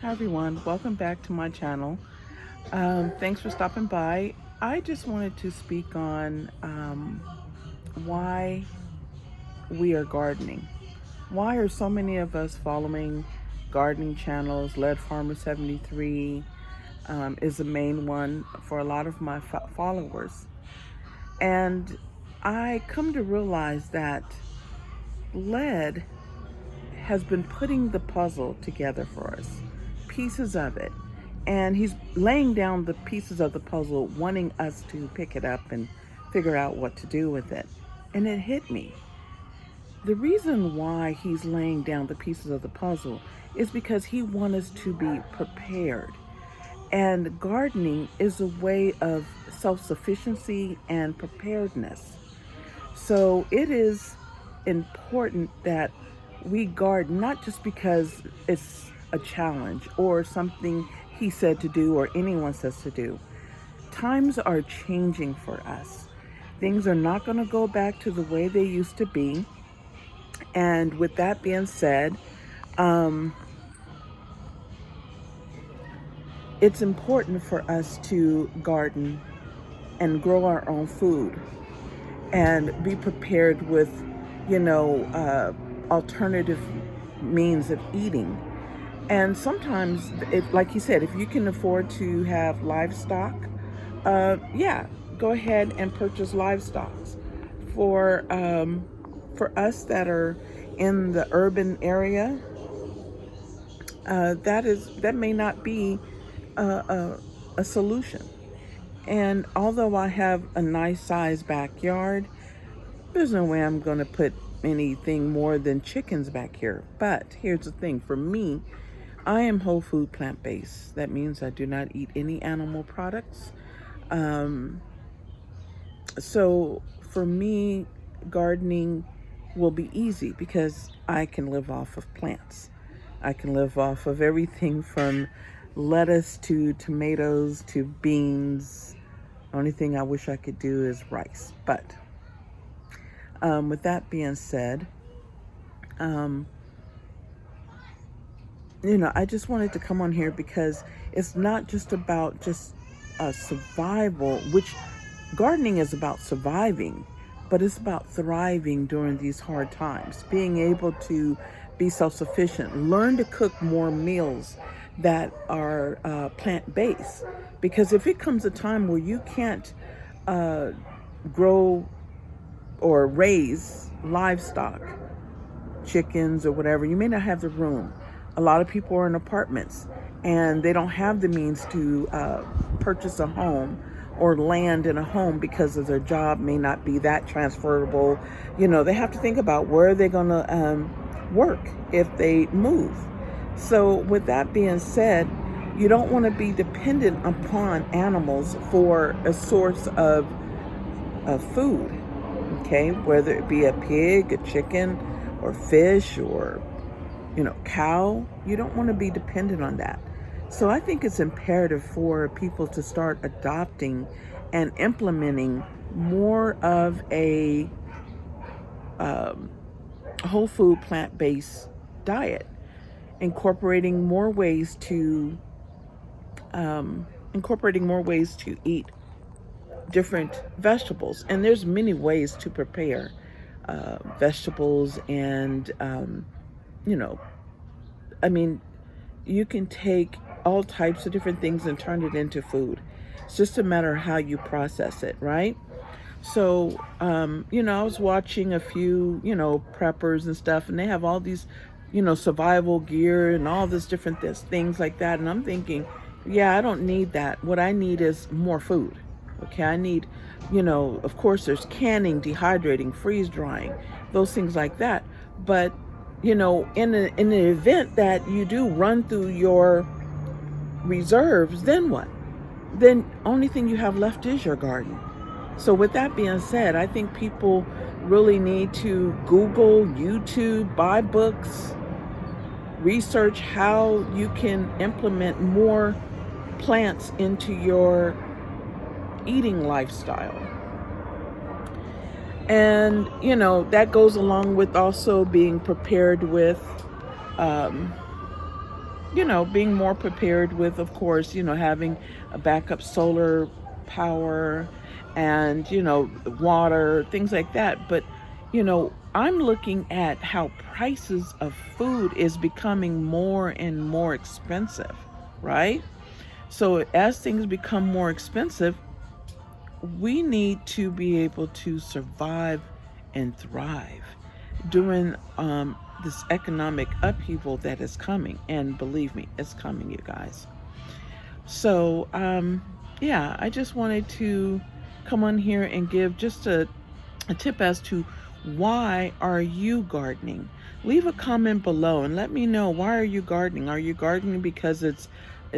Hi everyone, welcome back to my channel. Thanks for stopping by. I just wanted to speak on why we are gardening. Why are so many of us following gardening channels? Lead Farmer 73 is the main one for a lot of my followers. And I come to realize that lead has been putting the puzzle together for us, pieces of it. And he's laying down the pieces of the puzzle, wanting us to pick it up and figure out what to do with it. And it hit me. The reason why he's laying down the pieces of the puzzle is because he wants us to be prepared. And gardening is a way of self sufficiency and preparedness. So it is important that we garden not just because it's a challenge or something he said to do or anyone says to do. Times are changing for us. Things are not going to go back to the way they used to be. And with that being said, it's important for us to garden and grow our own food and be prepared with, alternative means of eating. And sometimes, like you said, if you can afford to have livestock, yeah, go ahead and purchase livestock. For for us that are in the urban area, that may not be a, a solution. And although I have a nice sized backyard, there's no way I'm going to put anything more than chickens back here. But here's the thing, for me, I am whole food plant based. That means I do not eat any animal products. Um, so for me, gardening will be easy because I can live off of plants. I can live off of everything from lettuce to tomatoes to beans. Only thing I wish I could do is rice. But with that being said, um, I just wanted to come on here because it's not just about just survival, which gardening is about surviving, but it's about thriving during these hard times, being able to be self-sufficient, learn to cook more meals that are plant-based. Because if it comes a time where you can't grow or raise livestock, chickens or whatever, you may not have the room. A lot of people are in apartments and they don't have the means to purchase a home or land in a home because of their job may not be that transferable. They have to think about where they're going to work if they move. So with that being said, you don't want to be dependent upon animals for a source of food, okay? Whether it be a pig, a chicken, or fish, or cow. You don't want to be dependent on that. So I think it's imperative for people to start adopting and implementing more of a whole food plant-based diet, incorporating more ways to eat different vegetables. And there's many ways to prepare vegetables and I mean, you can take all types of different things and turn it into food. It's just a matter of how you process it, right? So, I was watching a few, preppers and stuff, and they have all these, survival gear and all this different things like that. And I'm thinking, yeah, I don't need that. What I need is more food. Okay, I need, of course, there's canning, dehydrating, freeze drying, those things like that. But in an event that you do run through your reserves, then what? Then only thing you have left is your garden. So with that being said, I think people really need to Google, YouTube, buy books, research how you can implement more plants into your eating lifestyle. And, that goes along with also being prepared with being more prepared with, of course, having a backup solar power and, water, things like that. But, I'm looking at how prices of food is becoming more and more expensive, right? So as things become more expensive, we need to be able to survive and thrive during this economic upheaval that is coming. And believe me, it's coming, you guys. So, yeah, I just wanted to come on here and give just a tip as to why are you gardening. Leave a comment below and let me know, why are you gardening. Are you gardening because it's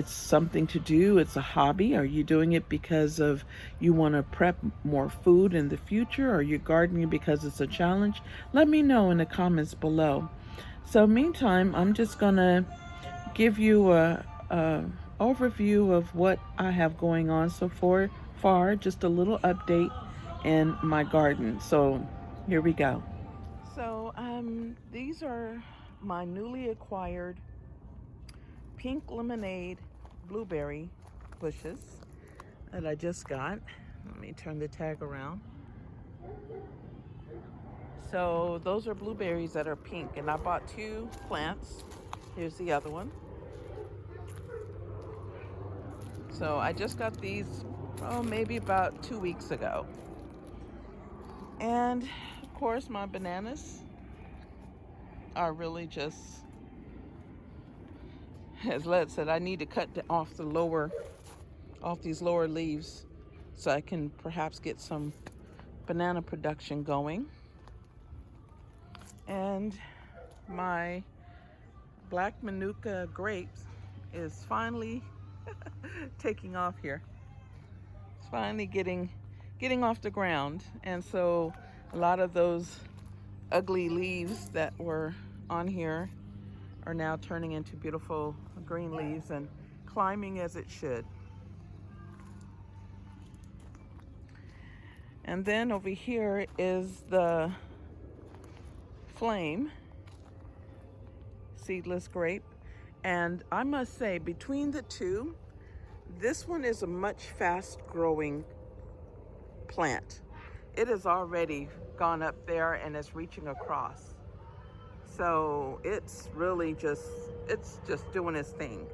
something to do, it's a hobby? Are you doing it because of you want to prep more food in the future? Are you gardening because it's a challenge? Let me know in the comments below. So meantime, I'm just gonna give you a overview of what I have going on so far, just a little update in my garden. So here we go. So these are my newly acquired pink lemonade blueberry bushes that I just got. Let me turn the tag around. So those are blueberries that are pink, and I bought two plants. Here's the other one. So I just got these, maybe about 2 weeks ago. And of course, my bananas are really just, as Led said, I need to cut off these lower leaves so I can perhaps get some banana production going. And my black manuka grapes is finally taking off here. It's finally getting off the ground. And so a lot of those ugly leaves that were on here are now turning into beautiful green leaves and climbing as it should. And then over here is the flame seedless grape. And I must say, between the two, this one is a much fast growing plant. It has already gone up there and it's reaching across. So it's really it's just doing its thing.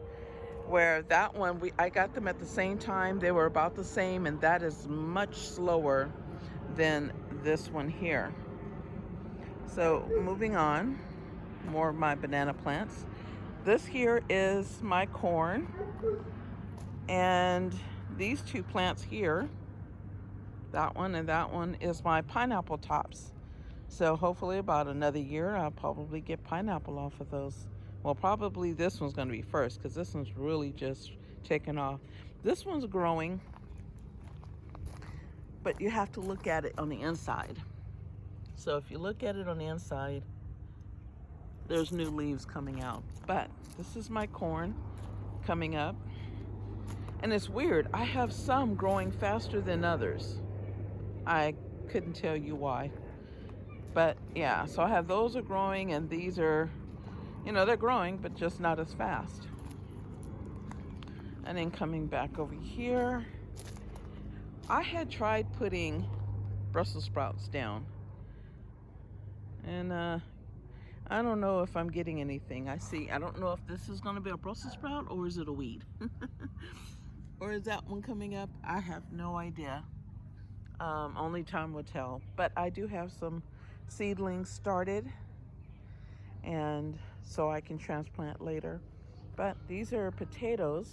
Where that one, I got them at the same time. They were about the same, and that is much slower than this one here. So moving on, more of my banana plants. This here is my corn, and these two plants here, that one and that one, is my pineapple tops. So hopefully about another year, I'll probably get pineapple off of those. Well, probably this one's going to be first because this one's really just taken off. This one's growing, but you have to look at it on the inside. So if you look at it on the inside, there's new leaves coming out. But this is my corn coming up. And it's weird. I have some growing faster than others. I couldn't tell you why. But yeah, so I have those are growing, and these are, they're growing, but just not as fast. And then coming back over here, I had tried putting Brussels sprouts down. And I don't know if I'm getting anything. I don't know if this is going to be a Brussels sprout or is it a weed? Or is that one coming up? I have no idea. Only time will tell. But I do have some seedlings started, and so I can transplant later. But these are potatoes,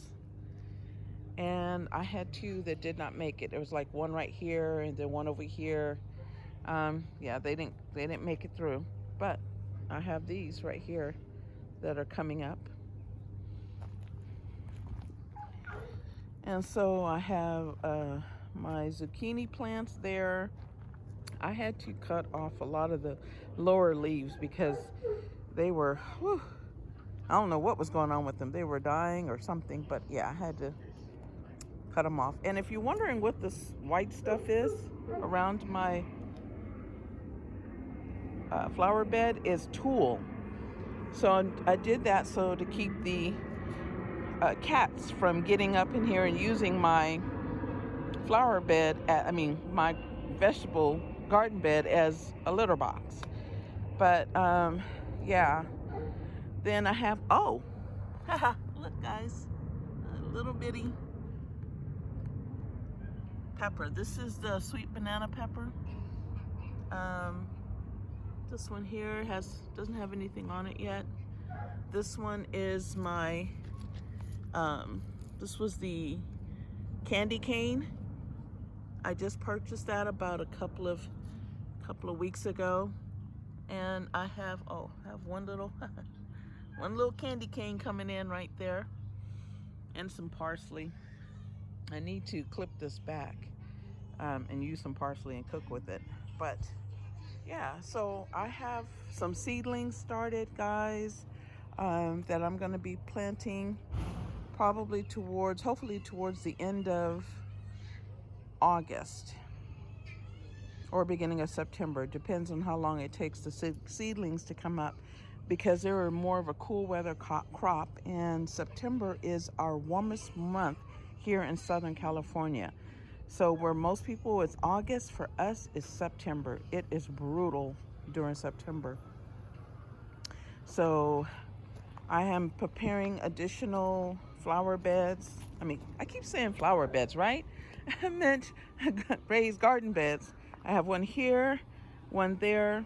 and I had two that did not make it. There was like one right here and then one over here. Yeah, they didn't make it through. But I have these right here that are coming up. And so I have my zucchini plants there. I had to cut off a lot of the lower leaves because they were, I don't know what was going on with them. They were dying or something, but yeah, I had to cut them off. And if you're wondering what this white stuff is around my flower bed, is tulle. So I did that so to keep the cats from getting up in here and using my flower bed, my vegetable garden bed as a litter box. But yeah, then I have, oh, look guys, a little bitty pepper. This is the sweet banana pepper. This one here doesn't have anything on it yet. This one is my, this was the candy cane. I just purchased that about a couple of weeks ago. And I have one little one little candy cane coming in right there, and some parsley. I need to clip this back and use some parsley and cook with it. But yeah, so I have some seedlings started, guys, that I'm going to be planting probably hopefully towards the end of August or beginning of September. Depends on how long it takes the seedlings to come up, because they're more of a cool weather crop, and September is our warmest month here in Southern California. So where most people it's August, for us it's September. It is brutal during September. So I am preparing additional flower beds. I keep saying flower beds, right? I meant raised garden beds. I have one here, one there,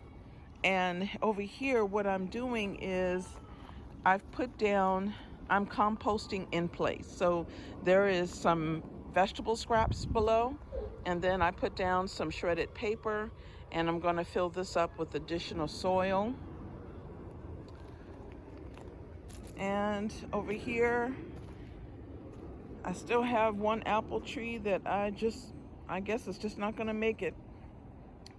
and over here what I'm doing is I'm composting in place. So there is some vegetable scraps below, and then I put down some shredded paper, and I'm going to fill this up with additional soil. And over here I still have one apple tree that I guess it's just not going to make it.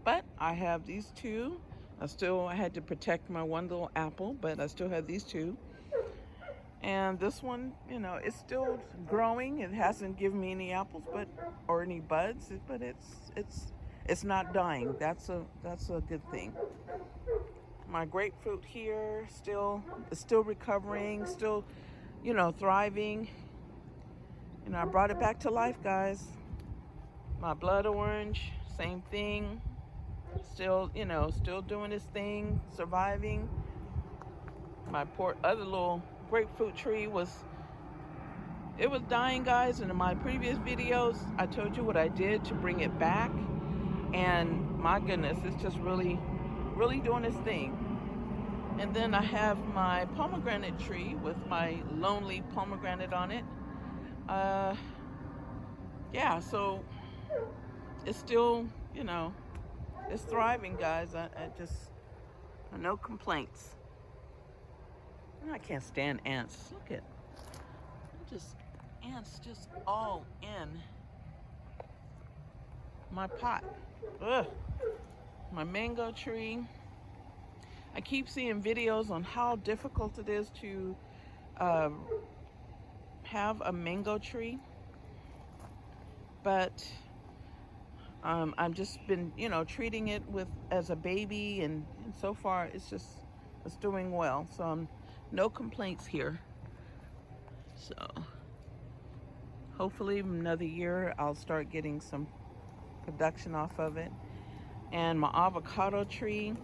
But I have these two. I had to protect my one little apple, but I still have these two. And this one, it's still growing. It hasn't given me any apples, or any buds, but it's not dying. That's a good thing. My grapefruit here is still recovering, still, thriving. I brought it back to life, guys. My blood orange, same thing. Still doing its thing, surviving. My poor other little grapefruit tree was dying, guys. And in my previous videos, I told you what I did to bring it back. And my goodness, it's just really, really doing its thing. And then I have my pomegranate tree with my lonely pomegranate on it. Yeah, so it's still, it's thriving, guys. No complaints. I can't stand ants. Look at ants just all in my pot. Ugh. My mango tree. I keep seeing videos on how difficult it is to have a mango tree, but I've just been, treating it as a baby, and so far it's doing well. So no complaints here. So hopefully another year I'll start getting some production off of it. And my avocado tree,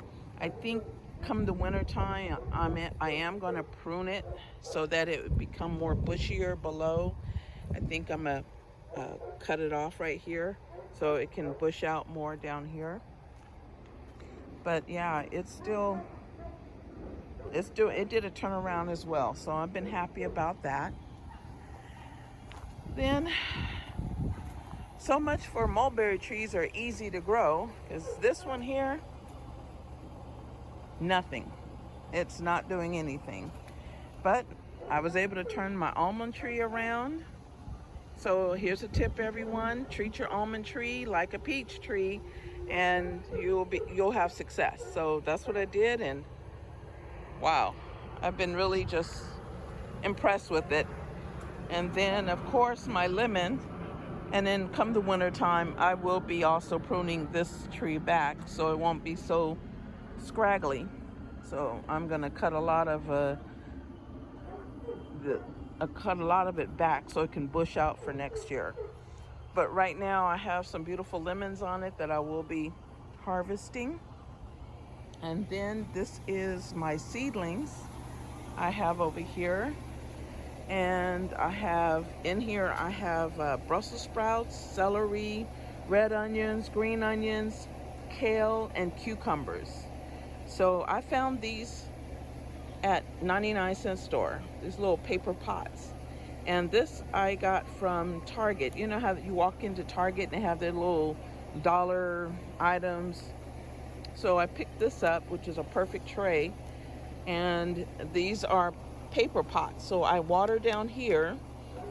I think come the winter time, I am going to prune it so that it would become more bushier below. I think I'm going to cut it off right here so it can bush out more down here. But yeah, it did a turnaround as well, so I've been happy about that. Then, so much for mulberry trees are easy to grow, because this one here, nothing. It's not doing anything. But I was able to turn my almond tree around. So here's a tip, everyone. Treat your almond tree like a peach tree, and you'll have success. So that's what I did, and wow, I've been really just impressed with it. And then of course my lemon, and then come the winter time I will be also pruning this tree back so it won't be so scraggly. So I'm gonna cut a lot of cut a lot of it back so it can bush out for next year. But right now I have some beautiful lemons on it that I will be harvesting. And then this is my seedlings I have over here. And I have in here, I have Brussels sprouts, celery, red onions, green onions, kale, and cucumbers. So I found these at 99-cent store, these little paper pots. And this I got from Target. You know how you walk into Target and they have their little dollar items. So I picked this up, which is a perfect tray. And these are paper pots. So I water down here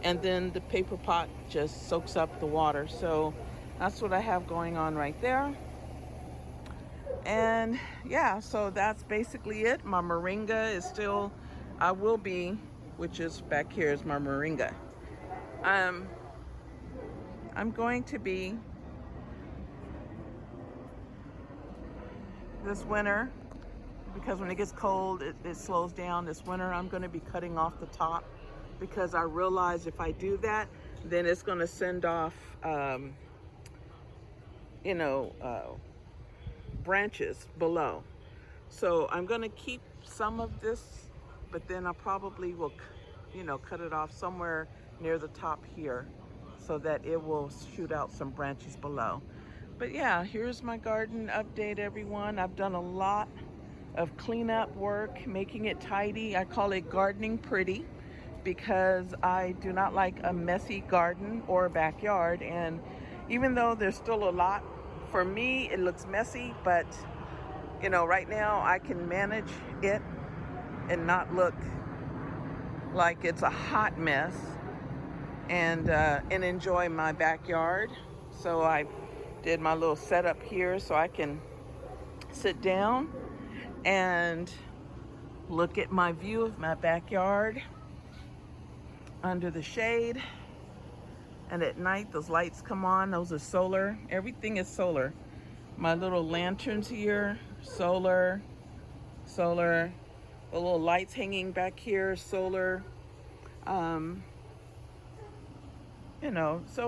and then the paper pot just soaks up the water. So that's what I have going on right there. And yeah, so that's basically it. My moringa is still, I will be, which is back here is my moringa. I'm going to be this winter, because when it gets cold, it slows down. This winter, I'm going to be cutting off the top because I realize if I do that, then it's going to send off, branches below. So I'm going to keep some of this, but then I probably will, cut it off somewhere near the top here so that it will shoot out some branches below. But yeah, here's my garden update, everyone. I've done a lot of cleanup work, making it tidy. I call it gardening pretty because I do not like a messy garden or backyard. And even though there's still a lot, for me, it looks messy, but right now I can manage it and not look like it's a hot mess, and enjoy my backyard. So I did my little setup here so I can sit down and look at my view of my backyard under the shade. And at night, those lights come on. Those are solar. Everything is solar. My little lanterns here, solar. The little lights hanging back here, solar. So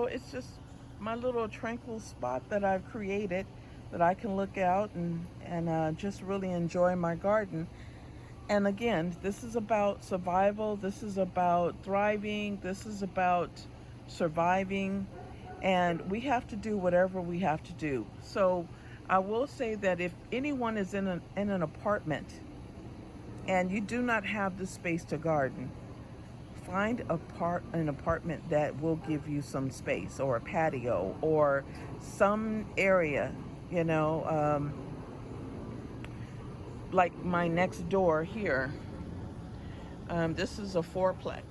it's just my little tranquil spot that I've created that I can look out and just really enjoy my garden. And again, this is about survival. This is about thriving. This is about surviving. And we have to do whatever we have to do. So I will say that if anyone is in an apartment and you do not have the space to garden, find an apartment that will give you some space, or a patio, or some area, like my next door here. This is a fourplex,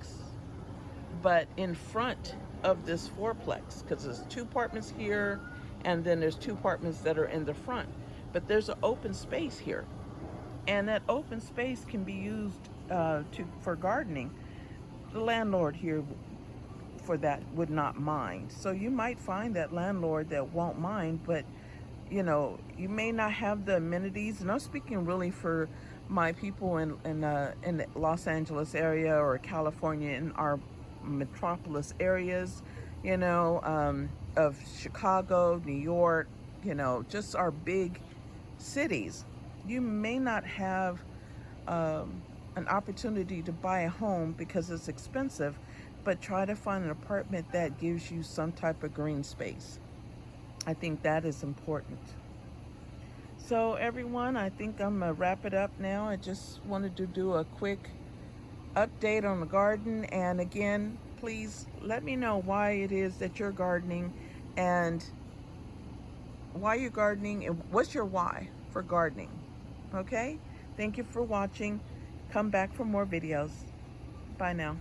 but in front of this fourplex, because there's 2 apartments here, and then there's 2 apartments that are in the front, but there's an open space here, and that open space can be used for gardening. The landlord here for that would not mind. So you might find that landlord that won't mind, but you may not have the amenities. And I'm speaking really for my people in the Los Angeles area or California, in our metropolis areas, of Chicago, New York, just our big cities. You may not have an opportunity to buy a home because it's expensive, but try to find an apartment that gives you some type of green space. I think that is important. So everyone, I think I'm gonna wrap it up now. I just wanted to do a quick update on the garden. And again, please let me know why it is that you're gardening, and why you're gardening, and what's your why for gardening. Okay? Thank you for watching. Come back for more videos. Bye now.